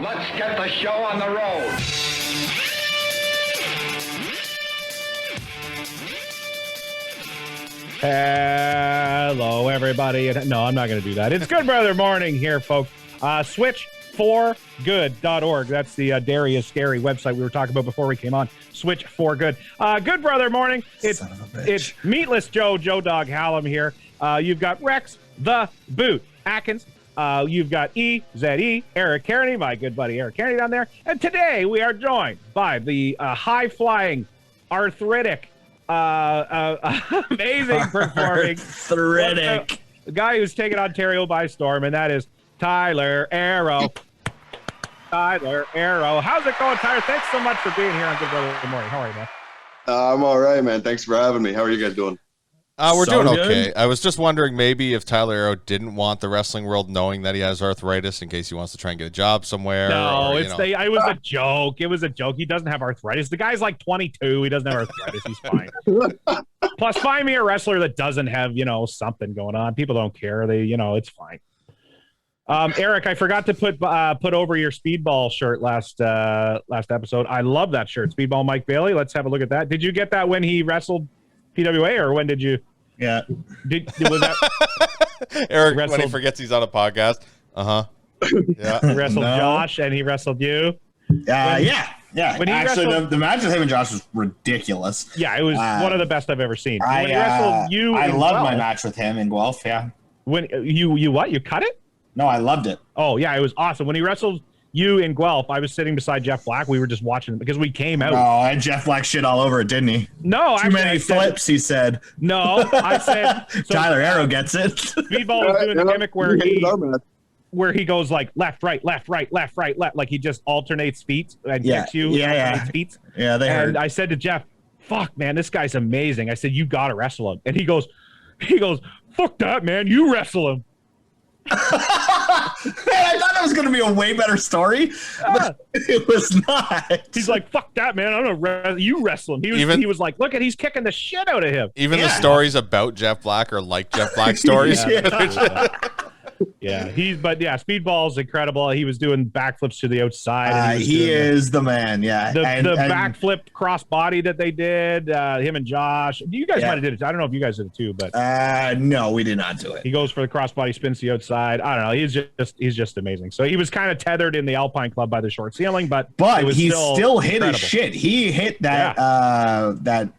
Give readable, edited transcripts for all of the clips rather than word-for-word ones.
Let's get the show on the road. Hello, everybody. No, I'm not going to do that. It's Good Brother Morning here, folks. Switch4good.org. That's the Darius Scary website we were talking about before we came on. Switch for Good. Good Brother Morning. It's Meatless Joe-Dawg Hallam here. You've got Rex, the Boot, Atkins. You've got EZE, Eric Cairnie, my good buddy Eric Cairnie down there. And today we are joined by the high-flying, arthritic, amazing performing arthritic the guy who's taken Ontario by storm, and that is Tyler Aero. Tyler Aero. How's it going, Tyler? Thanks so much for being here on Good Brother Morning. How are you, man? I'm all right, man. Thanks for having me. How are you guys doing? We're doing good. okay. I was just wondering maybe if Tyler Aero didn't want the wrestling world knowing that he has arthritis in case he wants to try and get a job somewhere. No, or, it was a joke. It was a joke. He doesn't have arthritis. The guy's like 22. He doesn't have arthritis. He's fine. Plus, find me a wrestler that doesn't have, something going on. People don't care. It's fine. Eric, I forgot to put over your Speedball shirt last episode. I love that shirt. Speedball Mike Bailey. Let's have a look at that. Did you get that when he wrestled PWA, or when did you? Yeah. Was that Eric, when he forgets he's on a podcast. Yeah. He wrestled Josh, and he wrestled you. Yeah. When he actually, the match with him and Josh was ridiculous. Yeah, it was one of the best I've ever seen. When he wrestled you, I loved my match with him in Guelph. Yeah. When you what? You cut it? No, I loved it. Oh yeah, it was awesome. When he wrestled you in Guelph, I was sitting beside Jeff Black. We were just watching because we came out. Oh, and Jeff Black shit all over it, didn't he? No, too many flips. He said. No, I said. So Tyler Aero gets it. Speedball was doing the gimmick where he goes like left, right, left, right, left, right, left, like he just alternates feet and kicks you. Yeah. Feet. Yeah, they heard. And I said to Jeff, "Fuck, man, this guy's amazing." I said, "You gotta wrestle him," and he goes, "Fuck that, man, you wrestle him." Man, I thought that was going to be a way better story, but it was not. He's like, "Fuck that, man! I'm gonna you wrestle him." He was like, "Look at, he's kicking the shit out of him." Even the stories about Jeff Black are like Jeff Black stories. Yeah, Speedball's incredible. He was doing backflips to the outside. He is the man. Yeah, the backflip cross body that they did. Him and Josh. You guys might have did it. I don't know if you guys did it too, but no, we did not do it. He goes for the cross body, spins to the outside. I don't know. He's just amazing. So he was kind of tethered in the Alpine Club by the short ceiling, but he still hit his shit. He hit that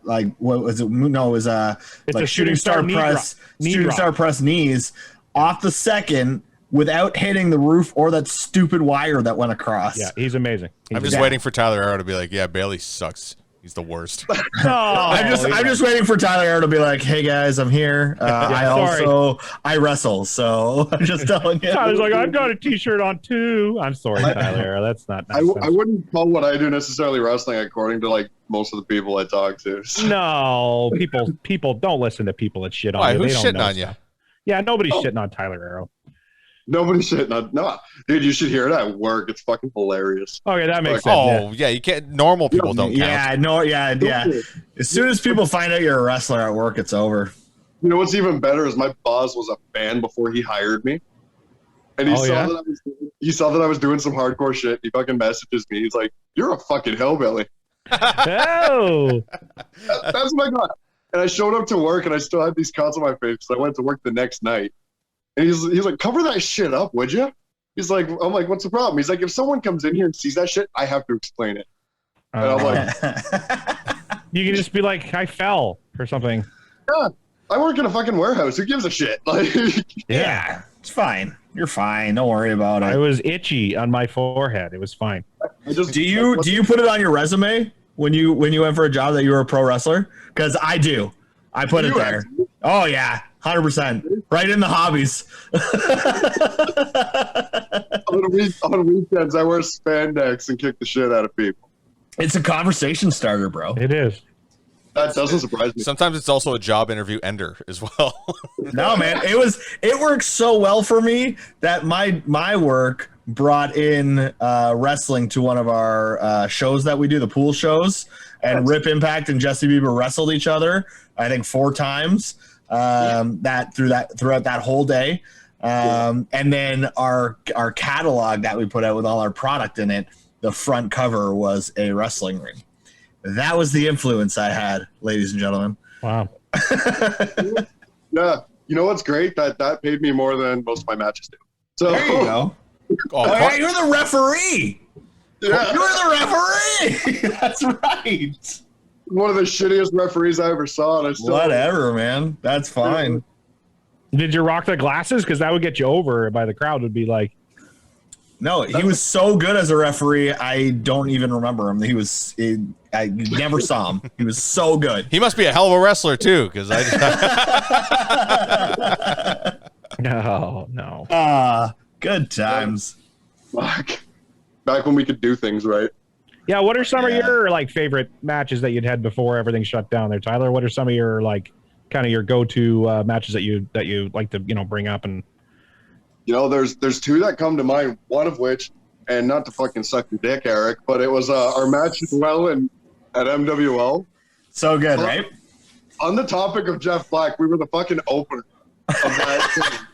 like what was it? No, it was it's like a shooting star press, shooting star press knees off the second without hitting the roof or that stupid wire that went across. Yeah, he's amazing. I'm just waiting for Tyler Aero to be like, "Yeah, Bailey sucks. He's the worst." I'm just waiting for Tyler Aero to be like, "Hey guys, I'm here. I wrestle, so I'm just telling you." Tyler's like, "I've got a t-shirt on too." I'm sorry, Tyler Aero. That's not nice. I wouldn't call what I do necessarily wrestling, according to like most of the people I talk to. No, people don't listen to people that shit on you. Who's shitting on you? Yeah, nobody's shitting on Tyler Aero. Nobody's shitting on. No, dude, you should hear it at work. It's fucking hilarious. Okay, that makes sense. Oh yeah, you can't. Normal people don't count. Yeah. As soon as people find out you're a wrestler at work, it's over. You know what's even better is my boss was a fan before he hired me, and he saw that I was doing some hardcore shit. He fucking messages me. He's like, "You're a fucking hillbilly." Oh, that's what I got. And I showed up to work, and I still had these cuts on my face because I went to work the next night. And he's like, "Cover that shit up, would you?" He's like, "I'm like, what's the problem?" He's like, "If someone comes in here and sees that shit, I have to explain it." And I'm like, you can just be like, "I fell" or something. Yeah, I work in a fucking warehouse. Who gives a shit? Like, yeah, it's fine. You're fine. Don't worry about it. I was itchy on my forehead. It was fine. Do you put it on your resume when you went for a job that you were a pro wrestler? Because I do. I put it there. Oh yeah, 100%. Right in the hobbies. on weekends, I wear spandex and kick the shit out of people. It's a conversation starter, bro. It is. That doesn't surprise me. Sometimes it's also a job interview ender as well. No, man, it worked so well for me that my work brought in wrestling to one of our shows that we do, the pool shows, and Rip Impact and Jesse Bieber wrestled each other, I think 4 times throughout that whole day. And then our catalog that we put out with all our product in it, the front cover was a wrestling ring. That was the influence I had, ladies and gentlemen. Wow. Yeah. You know what's great? That paid me more than most of my matches do. So There you go. Oh, Yeah, you're the referee. Yeah. You're the referee. That's right. One of the shittiest referees I ever saw, and I still Whatever, man. That's fine. Did you rock the glasses? Because that would get you over by the crowd. Would be like, No, he was so good as a referee. I don't even remember him. I never saw him. He was so good. he must be a hell of a wrestler too, because I just no. Good times. fuck. Back when we could do things right. Yeah. What are some of Yeah. your like favorite matches that you'd had before everything shut down there, Tyler? What are some of your like kind of your go-to matches that you like to bring up? And You know, there's two that come to mind. One of which, and not to fucking suck your dick, Eric, but it was our match as well at MWL. So good, right? On the topic of Jeff Black, we were the fucking opener of that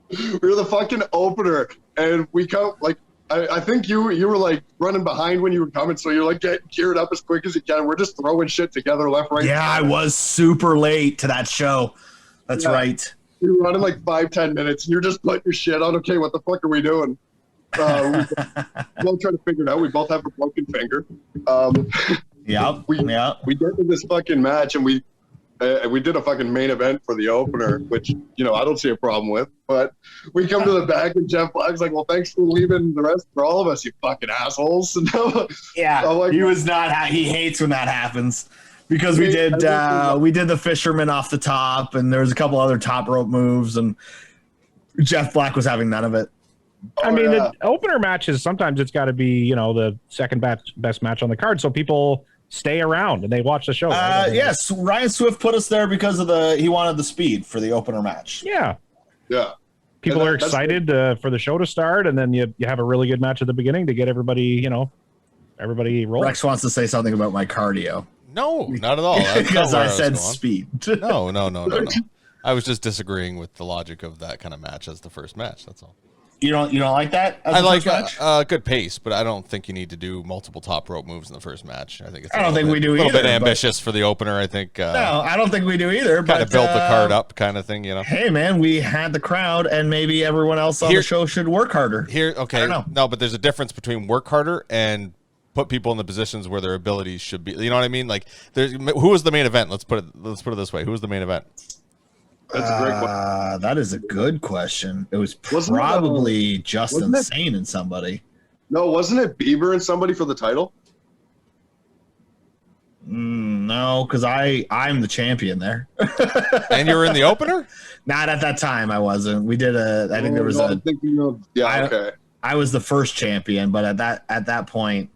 thing. We were the fucking opener, and we come like I think you were like running behind when you were coming, so you're like getting geared up as quick as you can. We're just throwing shit together left, right. Yeah, I was super late to that show. That's Yeah. right. We were running like 5-10 minutes, and you're just putting your shit on. Okay, what the fuck are we doing? We're both trying to figure it out. We both have a broken finger. Yep. We get to this fucking match, and we did a fucking main event for the opener, which I don't see a problem with. But we come to the back, and Jeff Black's like, "Well, thanks for leaving the rest for all of us, you fucking assholes." Yeah. I'm like, He was not. He hates when that happens. Because we did the fisherman off the top, and there was a couple other top rope moves, and Jeff Black was having none of it. I mean, yeah. the opener matches, sometimes it's got to be, the second best match on the card. So people stay around and they watch the show. Right? Yes, Ryan Swift put us there because of he wanted the speed for the opener match. Yeah. Yeah. People And are excited for the show to start. And then you have a really good match at the beginning to get everybody, everybody rolling. Rex wants to say something about my cardio. no, not at all. That's not Because where I was said going. speed. No. I was just disagreeing with the logic of that kind of match as the first match. That's all. You don't like that? As I the like first match? good pace, but I don't think you need to do multiple top rope moves in the first match. I think it's. I don't think we do a little either, bit but- ambitious for the opener. I think. No, I don't think we do either. Kind But of build the card up, kind of thing. Hey, man, we had the crowd, and maybe everyone else on Here- the show should work harder. Here, okay, I don't know. no, but there's a difference between work harder and put people in the positions where their abilities should be. You know what I mean? Like, who was the main event? Let's put it this way. Who was the main event? That's a great one. That is a good question. It was Wasn't it, probably Justin wasn't it- Sane and somebody. No, wasn't it Bieber and somebody for the title? No, because I'm the champion there. And you were in the opener? Not at that time. I wasn't. We did I think there was I'm thinking of, okay. I was the first champion, but at that point,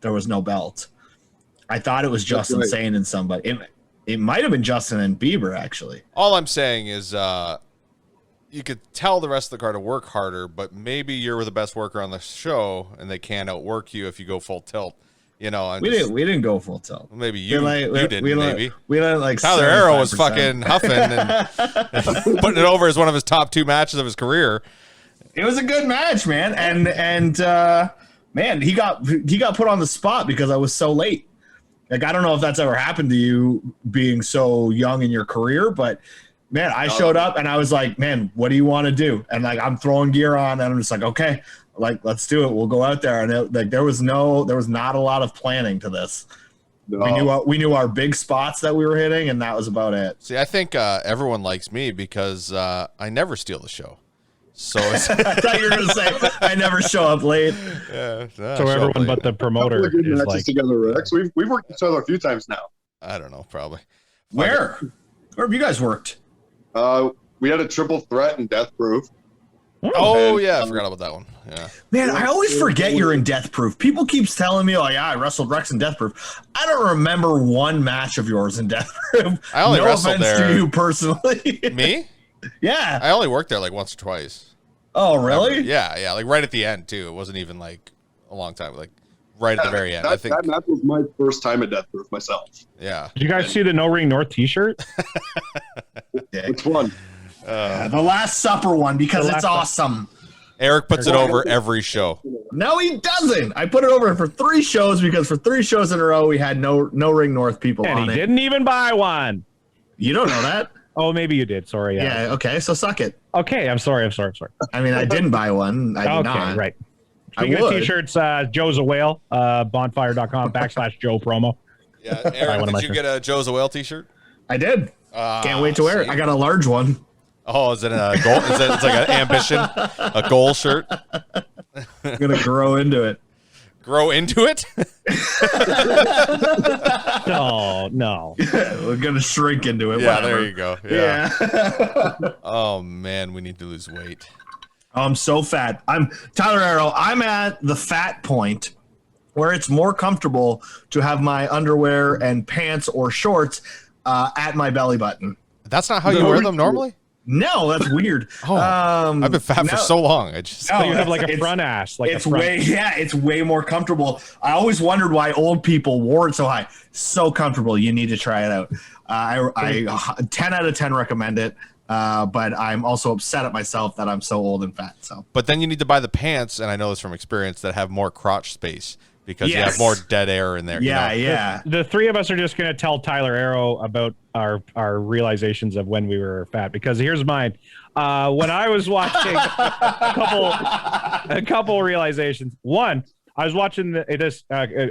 there was no belt. I thought it was Justin right. Sane and somebody. It might have been Justin and Bieber, actually. All I'm saying is you could tell the rest of the card to work harder, but maybe you're the best worker on the show, and they can't outwork you if you go full tilt. We didn't go full tilt. Maybe you didn't. Maybe we let like Tyler Aero was 75%. fucking huffing and putting it over as one of his top 2 matches of his career. It was a good match, man, and man, he got put on the spot because I was so late. Like, I don't know if that's ever happened to you being so young in your career, but man, I showed up and I was like, man, what do you want to do? And like, I'm throwing gear on and I'm just like, okay, like, let's do it. We'll go out there. And there was not a lot of planning to this. No. We knew our big spots that we were hitting, and that was about it. See, I think everyone likes me because I never steal the show. So it's, I thought you were going to say, I never show up late. yeah, So everyone but the promoter Good is matches like, together, Rex. We've worked each other a few times now. I don't know, probably. Where have you guys worked? We had a triple threat in Death Proof. Oh yeah, I forgot about that one. Yeah, Man, I always forget you're in Death Proof. People keep telling me, oh yeah, I wrestled Rex in Death Proof. I don't remember one match of yours in Death Proof. I only no wrestled offense there. to you personally. me? Yeah. I only worked there like once or twice. Oh, really? Yeah, like right at the end too. It wasn't even like a long time. Like right at the very end. I think. That match was my first time at Death Proof myself. Yeah. did you guys see the No Ring North t-shirt? Dick. Which one? The Last Supper one because it's awesome. Eric puts it over every show. No, he doesn't. I put it over for 3 shows because for 3 shows in a row we had no Ring North people And on he it. didn't even buy one. You don't know that? Oh, maybe you did. Sorry. Yeah. Okay. So suck it. Okay. I'm sorry. I mean, I didn't buy one. I did not. Right. I Speaking of would. t-shirts, Joe's a Whale, bonfire.com/Joe promo. Yeah, one Eric, of my did you get a Joe's a Whale t-shirt? I did. Can't wait to wear it. I got a large one. Oh, is it a goal? It's like an ambition, a goal shirt? I'm gonna grow into it. Grow into it? No. We're gonna shrink into it. Yeah, whatever. there you go. Yeah. Oh man, we need to lose weight. I'm so fat. I'm Tyler Aero. I'm at the fat point where it's more comfortable to have my underwear and pants or shorts at my belly button. That's not how you wear them normally? No, that's weird. Oh, I've been fat for so long. So you have like a front ass. It's way more comfortable. I always wondered why old people wore it so high. So comfortable. You need to try it out. I 10 out of 10 recommend it. But I'm also upset at myself that I'm so old and fat. So, but then you need to buy the pants, and I know this from experience, that have more crotch space because you have more dead air in there. Yeah, you know? yeah. The 3 of us are just going to tell Tyler Aero about our realizations of when we were fat, because here's mine. When I was watching a couple realizations. One, I was watching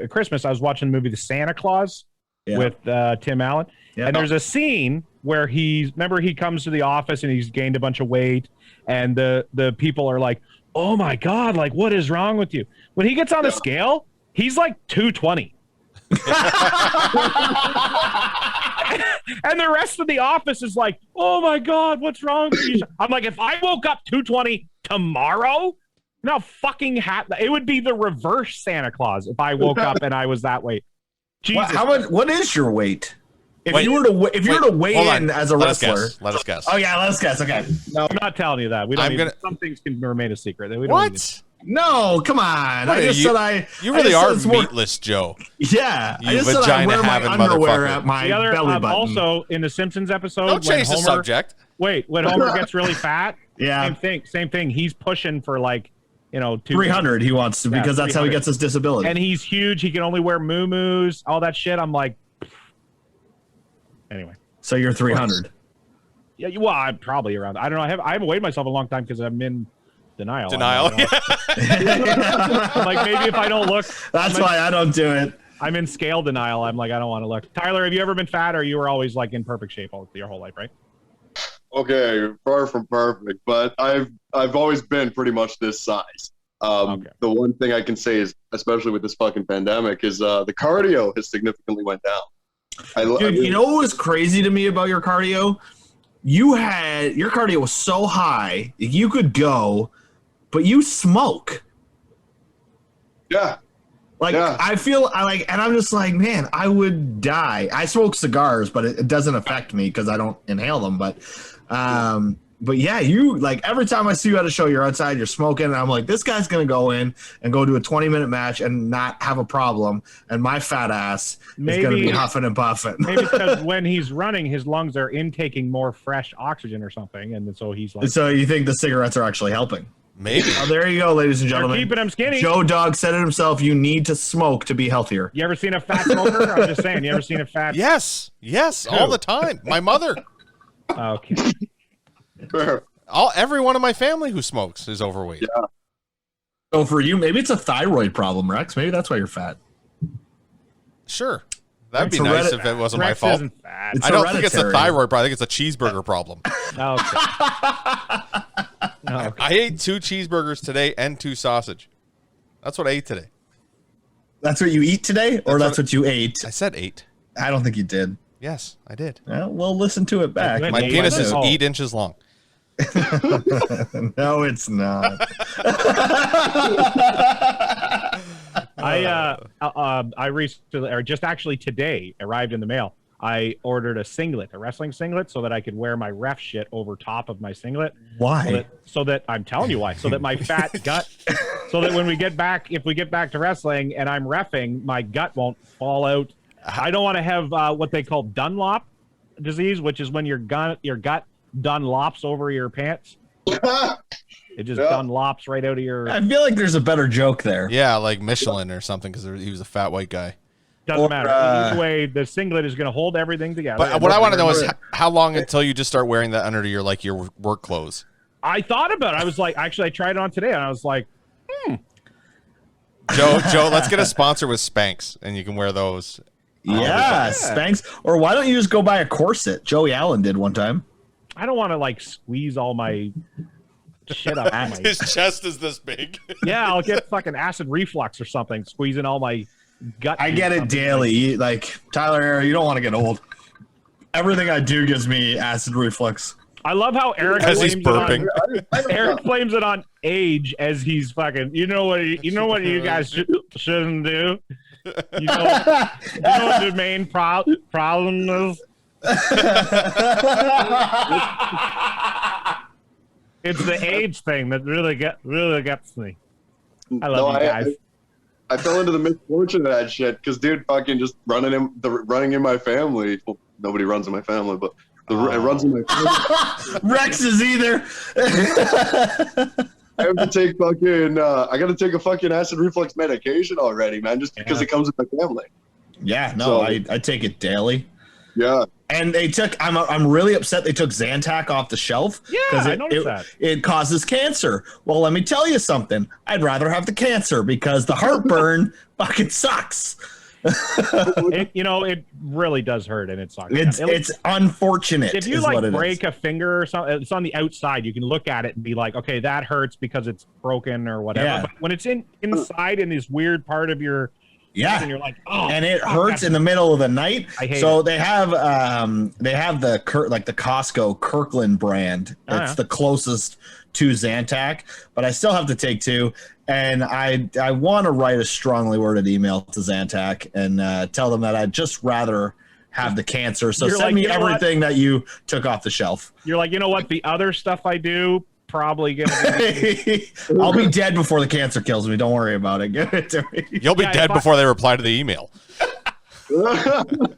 Christmas. I was watching the movie The Santa Claus with Tim Allen, and there's a scene where he comes to the office and he's gained a bunch of weight, and the people are like, "Oh my God, like what is wrong with you?" When he gets on the scale, he's like 220. And the rest of the office is like, "Oh my God, what's wrong with you?" I'm like, if I woke up 220 tomorrow, no fucking it would be the reverse Santa Claus if I woke up and I was that weight. Jesus. What is your weight? If you were to weigh in as a wrestler, let us guess. Oh yeah, let's guess. Okay. No, I'm not telling you that. We don't. Some things can remain a secret. We don't What? No, come on. I just said You really are meatless, Joe. Yeah, You I just said I wear my underwear at my belly button. Also, in the Simpsons episode, don't change the subject. Wait, when Homer gets really fat, yeah, same thing. He's pushing for 300. He wants to because that's how he gets his disability. And he's huge. He can only wear muumuus, all that shit. I'm like, anyway. So you're 300. Yeah, well, I'm probably around. I don't know. I haven't weighed myself a long time because I'm in denial. Like maybe if I don't look. That's why I don't do it. I'm in scale denial. I'm like, I don't want to look. Tyler, have you ever been fat, or you were always like in perfect shape your whole life, right? Okay, far from perfect, but I've always been pretty much this size. The one thing I can say is, especially with this fucking pandemic, is the cardio has significantly went down. Dude, you know what was crazy to me about your cardio? Your cardio was so high you could go, but you smoke. Yeah. I feel and I'm just like, man, I would die. I smoke cigars, but it doesn't affect me because I don't inhale them. But yeah, you every time I see you at a show, you're outside, you're smoking, and I'm like, this guy's gonna go in and go do a 20-minute match and not have a problem, and my fat ass is gonna be huffing and puffing. Maybe because when he's running, his lungs are intaking more fresh oxygen or something, and so he's like. So you think the cigarettes are actually helping? Maybe. Oh, there you go, ladies and gentlemen. Keeping him skinny. Joe-Dawg said it himself. You need to smoke to be healthier. You ever seen a fat smoker? I'm just saying. You ever seen a fat? Yes, all the time. My mother. Okay. Every one of my family who smokes is overweight. Yeah. So for you, maybe it's a thyroid problem, Rex. Maybe that's why you're fat. Sure. That'd be nice if it wasn't my fault. I don't think it's a thyroid problem. I think it's a cheeseburger problem. Okay. I ate 2 cheeseburgers today and 2 sausage. That's what I ate today. That's what you eat today? Or that's what you ate? I said 8. I don't think you did. Yes, I did. Well, we'll listen to it back. My penis is 8 inches long. No, it's not. I recently, or just actually today, arrived in the mail. I ordered a wrestling singlet, so that I could wear my ref shit over top of my singlet. Why? So that I'm telling you why. So that my fat gut, so that when we get back, if we get back to wrestling and I'm reffing, my gut won't fall out. I don't want to have what they call Dunlop disease, which is when your gut Dunlops over your pants. It just Dunlops right out of your. I feel like there's a better joke there. Yeah, like Michelin or something, because he was a fat white guy. Doesn't matter. Either way, the singlet is going to hold everything together. But what I want to know is how long until you just start wearing that under your work clothes. I thought about it. I was like, actually, I tried it on today, and I was like, Joe, let's get a sponsor with Spanx, and you can wear those. Yeah, Spanx. Or why don't you just go buy a corset? Joey Allen did one time. I don't want to like squeeze all my shit up. His chest is this big. Yeah, I'll get fucking acid reflux or something, squeezing all my gut. I get it daily. Like Tyler Aero, you don't want to get old. Everything I do gives me acid reflux. I love how Eric he's burping. Eric blames it on age as he's fucking. You know what you guys shouldn't do. You know what the main problem is. It's the age thing that really gets me. I love you guys. I fell into the misfortune of that shit because, dude, fucking just running in my family. Well, nobody runs in my family, but it runs in my family. Rex is either. I have to take fucking. I got to take a fucking acid reflux medication already, man, just because it comes with my family. Yeah, no, So, I take it daily. Yeah. And they took. I'm really upset they took Zantac off the shelf. Yeah, I noticed that. It causes cancer. Well, let me tell you something. I'd rather have the cancer because the heartburn fucking sucks. It really does hurt, and it sucks. It's unfortunate. If you like break a finger or something, it's on the outside. You can look at it and be like, okay, that hurts because it's broken or whatever. Yeah. But when it's inside in this weird part of your and you're like, oh, and it hurts in the middle of the night. I hate so it. they have the Costco Kirkland brand. It's the closest to Zantac, but I still have to take two. And I want to write a strongly worded email to Zantac and tell them that I'd just rather have the cancer. So send me everything that you took off the shelf. You're like, you know what? The other stuff I do probably gonna be. I'll be dead before the cancer kills me. Don't worry about it. Give it to me. You'll be dead before they reply to the email.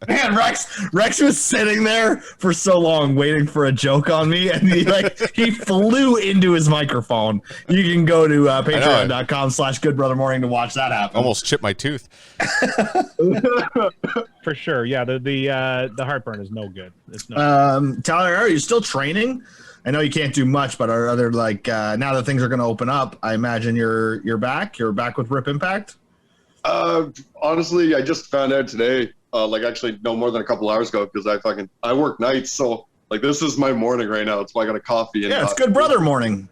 Man, Rex was sitting there for so long waiting for a joke on me, and he flew into his microphone. You can go to patreon.com/goodbrothermorning to watch that happen. Almost chipped my tooth. For sure. Yeah, the heartburn is no good. It's no Tyler, are you still training? I know you can't do much, but are other now that things are going to open up, I imagine you're back. You're back with Rip Impact. Honestly, I just found out today, actually no more than a couple hours ago, because I work nights, so this is my morning right now. So I got a coffee. And it's good brother morning.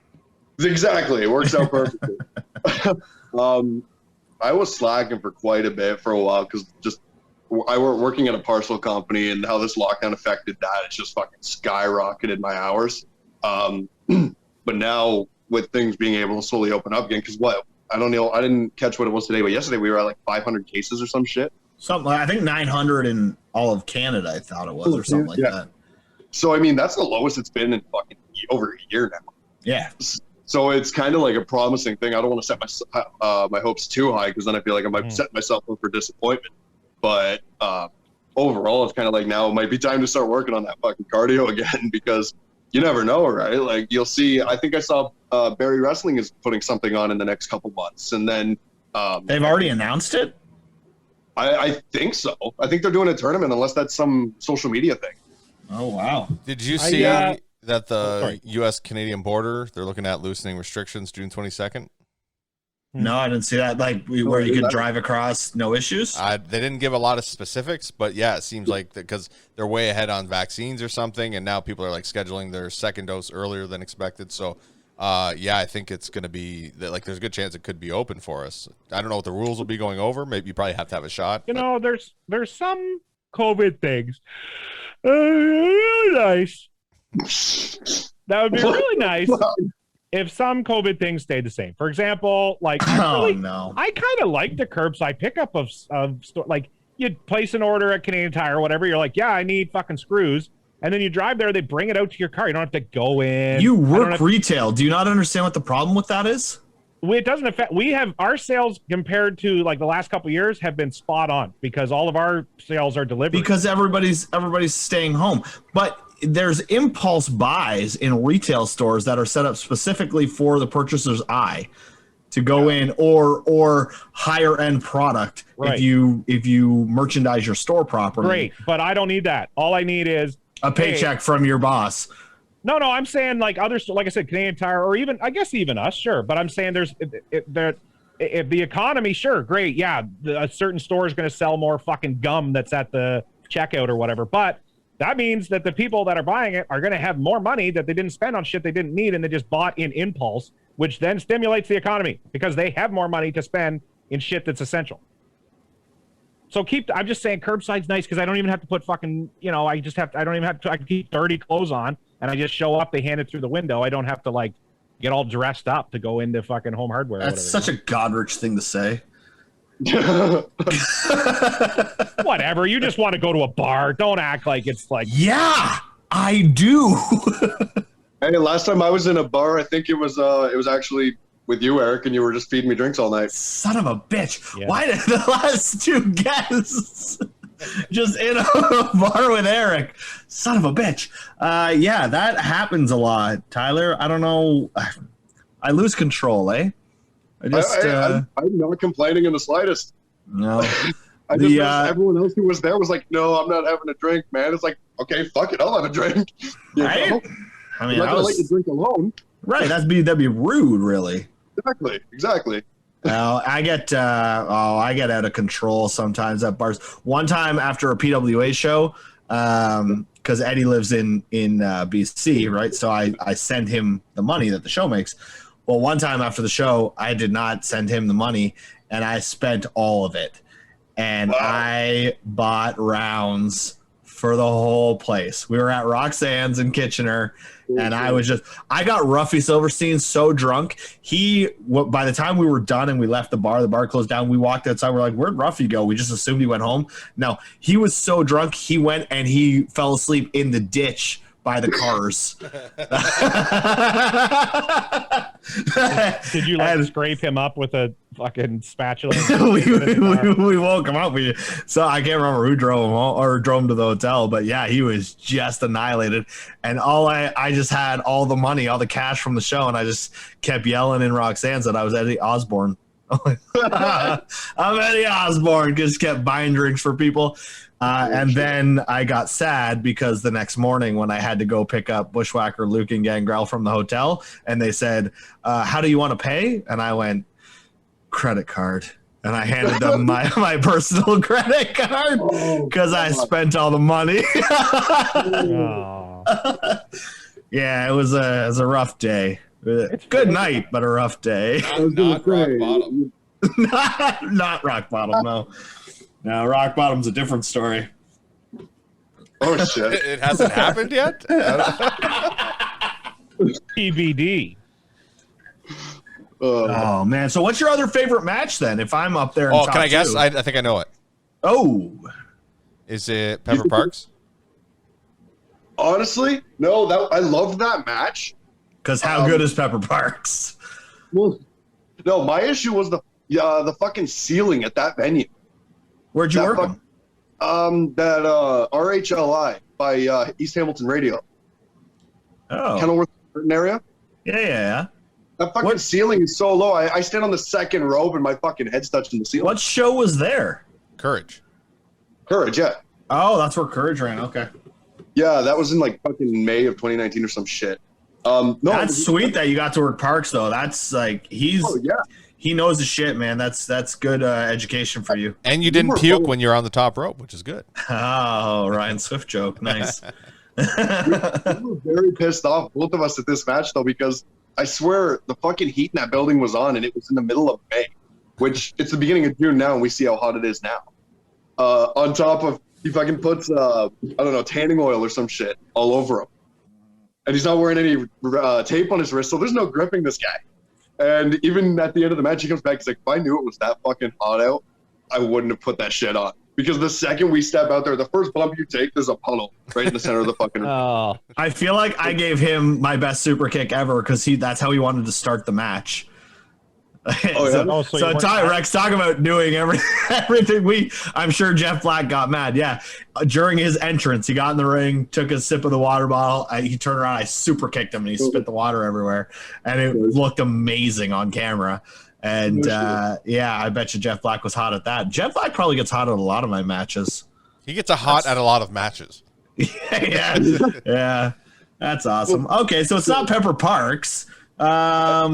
Exactly, it works out perfectly. I was slacking for quite a bit for a while because I were working at a parcel company, and how this lockdown affected that, it's just fucking skyrocketed my hours. But now with things being able to slowly open up again, because I don't know. I didn't catch what it was today, but yesterday we were at 500 cases or some shit. I think 900 in all of Canada, I thought it was, or something like that. So, I mean, that's the lowest it's been in fucking over a year now. Yeah. So it's kind of like a promising thing. I don't want to set my hopes too high, because then I feel like I might set myself up for disappointment. But overall, it's kind of now it might be time to start working on that fucking cardio again, because you never know, right? You'll see. I think I saw Barry Wrestling is putting something on in the next couple months, and then they've already announced it. I think so. I think they're doing a tournament, unless that's some social media thing. Oh wow! Did you see that the U.S.-Canadian border, they're looking at loosening restrictions June 22nd? No, I didn't see that. Where you could drive across, no issues. They didn't give a lot of specifics, but yeah, it seems like because they're way ahead on vaccines or something, and now people are scheduling their second dose earlier than expected. So, I think it's going to be there's a good chance it could be open for us. I don't know what the rules will be going over. Maybe you probably have to have a shot. There's some COVID things. Really nice. That would be really nice. If some COVID things stayed the same. For example, I kind of like the curbside pickup of you place an order at Canadian Tire or whatever. You're like, yeah, I need fucking screws. And then you drive there, they bring it out to your car. You don't have to go in. You work retail. Do you not understand what the problem with that is? It doesn't affect. We have our sales compared to the last couple of years have been spot on because all of our sales are delivered. Because everybody's staying home. But there's impulse buys in retail stores that are set up specifically for the purchaser's eye to go in, or higher end product Right. if you merchandise your store properly. Great, but I don't need that. All I need is A paycheck from your boss. No, I'm saying like others, like I said, Canadian Tire, or even I guess even us, sure. But I'm saying there's if the economy, sure, great, yeah, a certain store is going to sell more fucking gum that's at the checkout or whatever. But that means that the people that are buying it are going to have more money that they didn't spend on shit they didn't need, and they just bought in impulse, which then stimulates the economy because they have more money to spend in shit that's essential. So I'm just saying curbside's nice because I don't even have to put fucking, I don't even have to, I can keep dirty clothes on and I just show up, they hand it through the window. I don't have to like get all dressed up to go into fucking Home Hardware. That's such a Godrich thing to say. Whatever. You just want to go to a bar. Don't act like it's like. Yeah, I do. Hey, last time I was in a bar, I think it was actually with you, Eric, and you were just feeding me drinks all night. Son of a bitch. Yeah. Why did the last two guests just in a bar with Eric? Son of a bitch. Yeah, that happens a lot, Tyler. I don't know. I lose control, eh? I'm not complaining in the slightest. No. Everyone else who was there was like, no, I'm not having a drink, man. It's like, okay, fuck it, I'll have a drink. Right? Know? I mean, I'm not gonna let you drink alone. Right, that'd be rude, really. Exactly. Well, I get out of control sometimes at bars. One time after a PWA show, because Eddie lives in BC, right? So I send him the money that the show makes. Well, one time after the show, I did not send him the money, and I spent all of it. And wow. I bought rounds for the whole place. We were at Roxanne's in Kitchener, and I got Ruffy Silverstein so drunk. By the time we were done and we left the bar closed down, we walked outside. We're like, where'd Ruffy go? We just assumed he went home. No, he was so drunk, he went and he fell asleep in the ditch by the cars. Did you scrape him up with a fucking spatula? we woke him up. So I can't remember who drove him home or drove him to the hotel, but yeah, he was just annihilated. And I just had all the money, all the cash from the show, and I just kept yelling in Roxanne's that I was Eddie Osborne. I'm Eddie Osborne. Just kept buying drinks for people. And then I got sad because the next morning when I had to go pick up Bushwhacker, Luke, and Gangrel from the hotel, and they said, how do you want to pay? And I went, credit card. And I handed them my personal credit card because I spent all the money. Yeah, it was a rough day. Good night, but a rough day. Not rock bottom. Not rock bottom, no. No, rock bottom's a different story. Oh shit! It hasn't happened yet. TBD. Oh man! So, what's your other favorite match then? If I'm up there, in top can I guess? two? I think I know it. Oh, is it Pepper Parks? Honestly, no. I loved that match. Because how good is Pepper Parks? Well, no. My issue was the fucking ceiling at that venue. Where'd you work them? That RHLI by East Hamilton Radio. Oh. Kenilworth area. Yeah. That fucking ceiling is so low. I stand on the second row and my fucking head's touching the ceiling. What show was there? Courage, yeah. Oh, that's where Courage ran. Okay. Yeah, that was in like fucking May of 2019 or some shit. No, that's sweet that you got to work Parks though. That's like he knows the shit, man. That's good education for you. And you didn't puke when you're on the top rope, which is good. Oh, Ryan Swift joke. Nice. We were very pissed off, both of us, at this match though, because I swear the fucking heat in that building was on, and it was in the middle of May, which it's the beginning of June now, and we see how hot it is now. On top of, he fucking puts tanning oil or some shit all over him. And he's not wearing any tape on his wrist, so there's no gripping this guy. And even at the end of the match, he comes back, he's like, if I knew it was that fucking hot out, I wouldn't have put that shit on. Because the second we step out there, the first bump you take, there's a puddle right in the center of the fucking room. Oh. I feel like I gave him my best super kick ever because that's how he wanted to start the match. So, so you weren't- Tyler Rex, talk about doing everything. I'm sure Jeff Black got mad. Yeah, during his entrance, he got in the ring, took a sip of the water bottle. He turned around, I super kicked him, and he spit the water everywhere, and it looked amazing on camera. And yeah, I bet you Jeff Black was hot at that. Jeff Black probably gets hot at a lot of my matches. He gets hot at a lot of matches. Yeah, that's awesome. Okay, so it's not Pepper Parks. I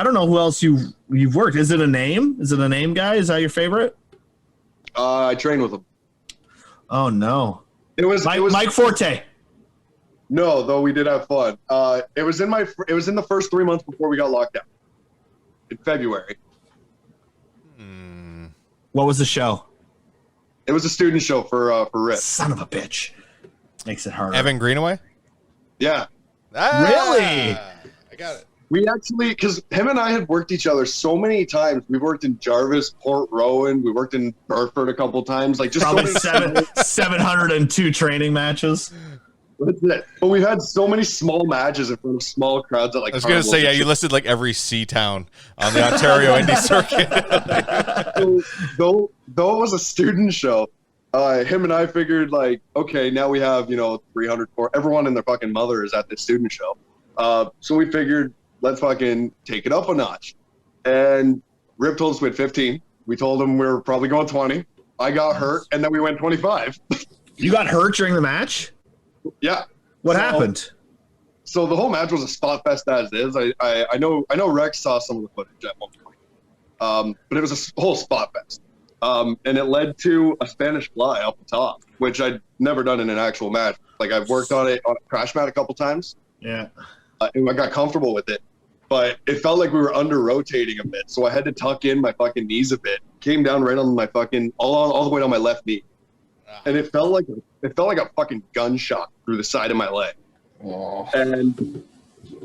don't know who else you've worked. Is it a name? Is it a name guy? Is that your favorite? I trained with him. Oh no, It was Mike Forte. No, though we did have fun. It was in the first 3 months before we got locked down in February. What was the show? It was a student show for Rip. Son of a bitch. Makes it harder. Evan Greenaway? Yeah. Really? I got it. We actually, because him and I had worked each other so many times. We worked in Jarvis, Port Rowan. We worked in Burford a couple times. Like just Probably so many 702 training matches. That's it. But we had so many small matches in front of small crowds at like. I was going to say, yeah, you listed like every C town on the Ontario Indie Circuit. Though it was a student show, him and I figured like, okay, now we have 300. Everyone and their fucking mother is at this student show, so we figured let's fucking take it up a notch. And Rip told us we had 15. We told him we were probably going 20. I got hurt, and then we went 25. You got hurt during the match? Yeah. What happened? So the whole match was a spot fest as is. I know Rex saw some of the footage at one point, but it was a whole spot fest, and it led to a Spanish fly off the top, which I'd never done in an actual match. Like I've worked on it on a crash mat a couple times. Yeah. And I got comfortable with it, but it felt like we were under rotating a bit, so I had to tuck in my fucking knees a bit. Came down right on my fucking all the way down my left knee. And it felt like a fucking gunshot through the side of my leg. Oh. And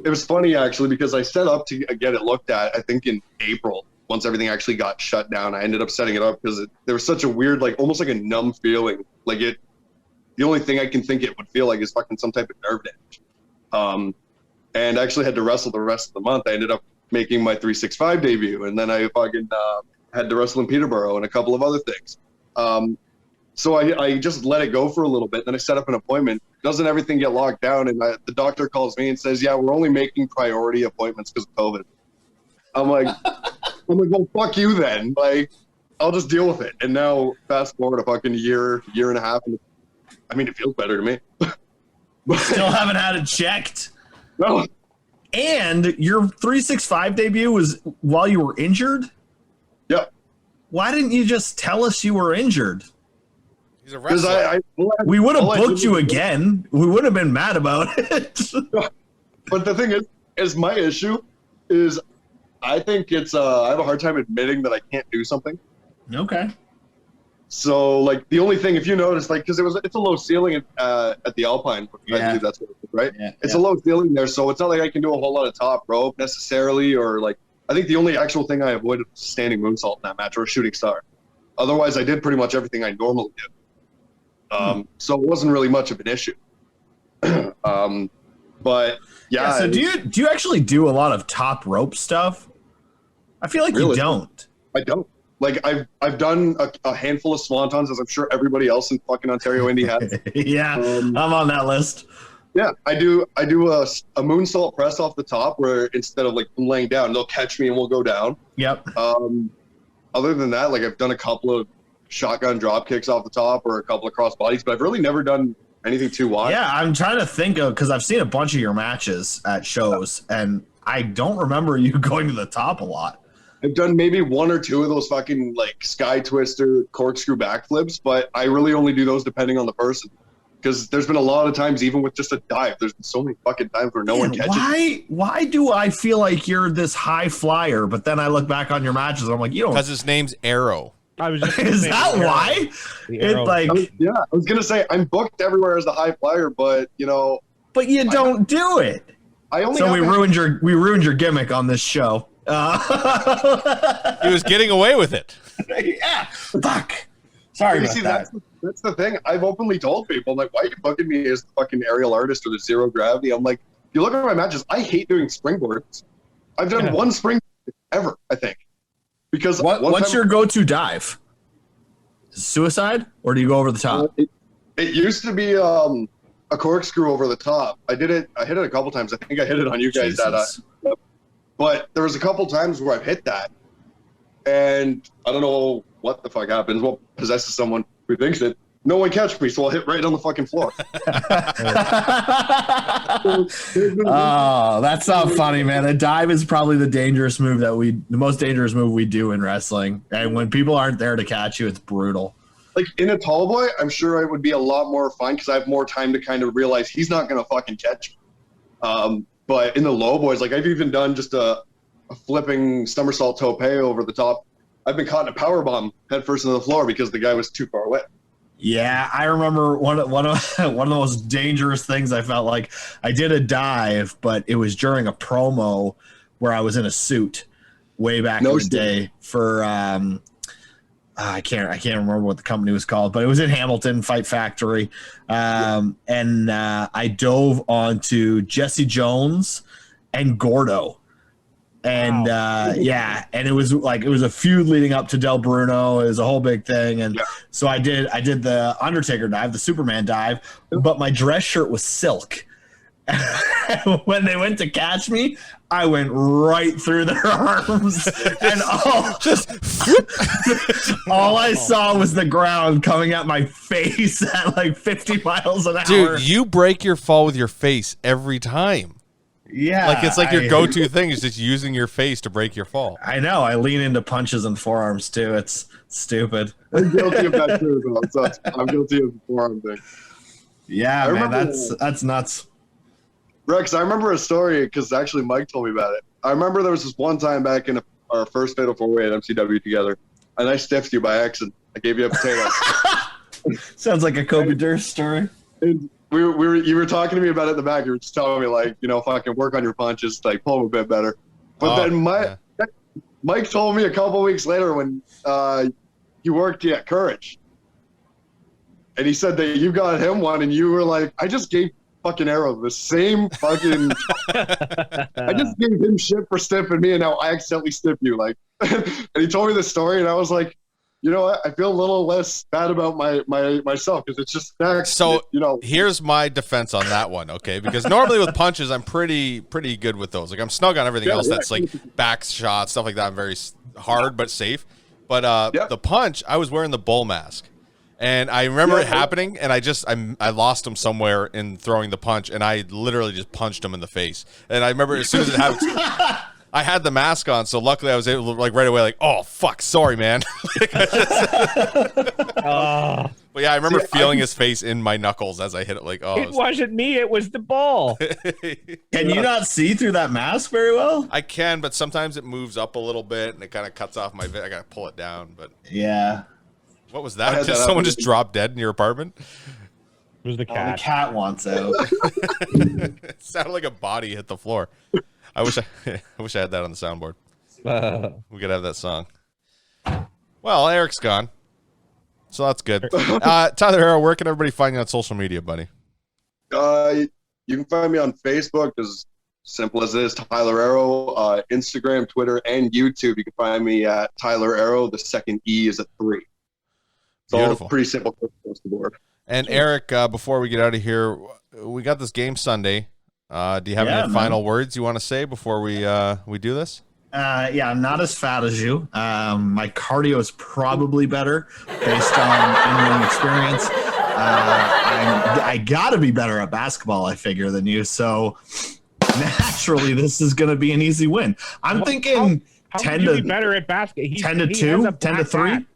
it was funny actually because I set up to get it looked at. I think in April, once everything actually got shut down, I ended up setting it up because there was such a weird, like almost like a numb feeling. Like the only thing I can think it would feel like is fucking some type of nerve damage. And I actually had to wrestle the rest of the month. I ended up making my 365 debut, and then I fucking had to wrestle in Peterborough and a couple of other things. So I just let it go for a little bit. Then I set up an appointment. Doesn't everything get locked down? And the doctor calls me and says, yeah, we're only making priority appointments because of COVID. I'm like, well, fuck you then. Like, I'll just deal with it. And now fast forward a fucking year and a half. And I mean, it feels better to me. Still haven't had it checked. No. And your 365 debut was while you were injured? Yep. Why didn't you just tell us you were injured? He's a wrestler. We would have booked you again. We would have been mad about it. But the thing is my issue is I think it's I have a hard time admitting that I can't do something. Okay. So like the only thing, if you notice, like because it's a low ceiling at the Alpine, I believe that's what it is, right? Yeah, it's a low ceiling there, so it's not like I can do a whole lot of top rope necessarily, or like I think the only actual thing I avoided was standing moonsault in that match or a shooting star. Otherwise, I did pretty much everything I normally do. So it wasn't really much of an issue. But yeah. So do you actually do a lot of top rope stuff? I feel like you don't. I don't. Like I've done a handful of swantons, as I'm sure everybody else in fucking Ontario Indy has. Yeah, I'm on that list. Yeah, I do a moonsault press off the top where instead of like laying down, they'll catch me and we'll go down. Yep. Other than that, like I've done a couple of shotgun drop kicks off the top or a couple of cross bodies, but I've really never done anything too wide. Yeah, I'm trying to think of, because I've seen a bunch of your matches at shows, and I don't remember you going to the top a lot. I've done maybe one or two of those fucking like sky twister corkscrew backflips, but I really only do those depending on the person. Because there's been a lot of times, even with just a dive, there's been so many fucking times where no one catches. Why do I feel like you're this high flyer, but then I look back on your matches, I'm like, you don't. Because his name's Aero. I was just Is that why? It's like, I was gonna say I'm booked everywhere as the high flyer, but but you don't do it. I only. So we ruined your gimmick on this show. He was getting away with it. Yeah. Fuck. Sorry about that. That's the thing. I've openly told people, I'm like, why are you booking me as the fucking aerial artist or the zero gravity? I'm like, if you look at my matches, I hate doing springboards. I've done one springboard ever, I think. Because what's your go-to dive? Suicide, or do you go over the top? It used to be a corkscrew over the top. I hit it a couple times. I think I hit it on you guys but there was a couple times where I've hit that, and I don't know what the fuck happens. What possesses someone who thinks it? No one catch me, so I'll hit right on the fucking floor. Oh, that's not funny, man. A dive is probably the most dangerous move we do in wrestling. And when people aren't there to catch you, it's brutal. Like in a tall boy, I'm sure it would be a lot more fun because I have more time to kind of realize he's not going to fucking catch me. But in the low boys, like I've even done just a flipping somersault tope over the top. I've been caught in a power bomb head first into the floor because the guy was too far away. Yeah, I remember one of the most dangerous things I felt like. I did a dive, but it was during a promo where I was in a suit way back in the day for I can't remember what the company was called, but it was in Hamilton, Fight Factory. And I dove onto Jesse Jones and Gordo. And and it was a feud leading up to Del Bruno. It was a whole big thing, and so I did the Undertaker dive, the Superman dive, but my dress shirt was silk. When they went to catch me, I went right through their arms, and all I saw was the ground coming at my face at like 50 miles an hour. Dude, you break your fall with your face every time. Yeah, like it's like your go-to thing is just using your face to break your fall. I know. I lean into punches and forearms too. It's stupid. I'm guilty of that too, though. So I'm guilty of the forearm thing. Yeah, man, that's nuts. Rex, I remember a story because actually Mike told me about it. I remember there was this one time back in our first Fatal 4-Way at MCW together, and I stiffed you by accident. I gave you a potato. Sounds like a Kobe Durst story. And you were talking to me about it in the back. You were just telling me like, fucking work on your punches, like pull them a bit better. But then Mike told me a couple weeks later when you worked at Courage, and he said that you got him one, and you were like, I just gave fucking Aero the same fucking. I just gave him shit for stiffing me, and now I accidentally stiff you. Like, and he told me the story, and I was like, you know what? I feel a little less bad about myself because it's just that. So here's my defense on that one, okay? Because normally with punches, I'm pretty good with those. Like I'm snug on everything else. That's like back shots, stuff like that. I'm very hard but safe. But the punch, I was wearing the bull mask, and I remember it happening, and I lost him somewhere in throwing the punch, and I literally just punched him in the face. And I remember as soon as it happened. I had the mask on, so luckily I was able to like right away, like, oh fuck, sorry, man. But yeah, I remember feeling his face in my knuckles as I hit it. Like, it wasn't me; it was the ball. Can you not see through that mask very well? I can, but sometimes it moves up a little bit and it kind of cuts off my. I gotta pull it down, but yeah. What was that? Just someone just dropped dead in your apartment? It was the cat. The cat wants out. It sounded like a body hit the floor. I wish I had that on the soundboard. We could have that song. Well, Eric's gone, so that's good. Tyler Aero, where can everybody find you on social media, buddy? You can find me on Facebook, as simple as this, Tyler Aero. Instagram, Twitter, and YouTube. You can find me at Tyler Aero. The second E is a 3. It's all pretty simple across the board. And Eric, before we get out of here, we got this game Sunday. Do you have any final words you want to say before we do this? I'm not as fat as you. My cardio is probably better based on in-ring experience. I got to be better at basketball, I figure, than you. So naturally, this is going to be an easy win. I'm thinking how 10 to to be better at basketball. 10 to 2, 10 to 3.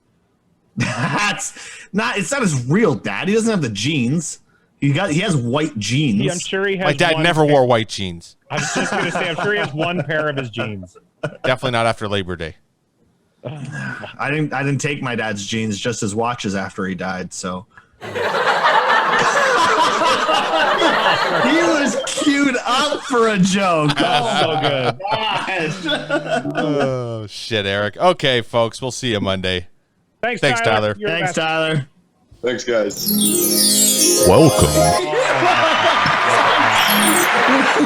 It's not his real dad. He doesn't have the jeans. He has white jeans. Yeah, I'm sure he has. My dad never wore white jeans. I was just going to say, I'm sure he has one pair of his jeans. Definitely not after Labor Day. I didn't take my dad's jeans, just his watches after he died. So he was queued up for a joke. Oh, so good. Oh shit, Eric. Okay, folks, we'll see you Monday. Thanks, Tyler. Thanks, Tyler. Thanks, guys. Welcome.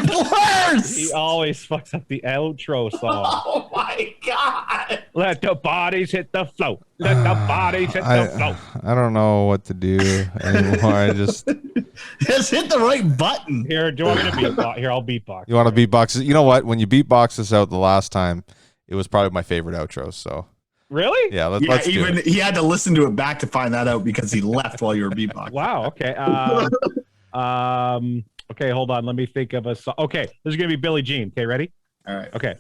Worse. He always fucks up the outro song. Oh my god. Let the bodies hit the flow. Let the bodies hit the flow. I don't know what to do anymore. I just hit the right button. Here, do you want me to beatbox? Here, I'll beatbox. You want to beatbox? You know what? When you beatbox this out the last time, it was probably my favorite outro. So really? yeah, let's do it. He had to listen to it back to find that out because he left while you were beatboxing. Wow. Okay. Okay. Hold on. Let me think of a song. Okay, this is gonna be Billie Jean. Okay, ready? All right. Okay.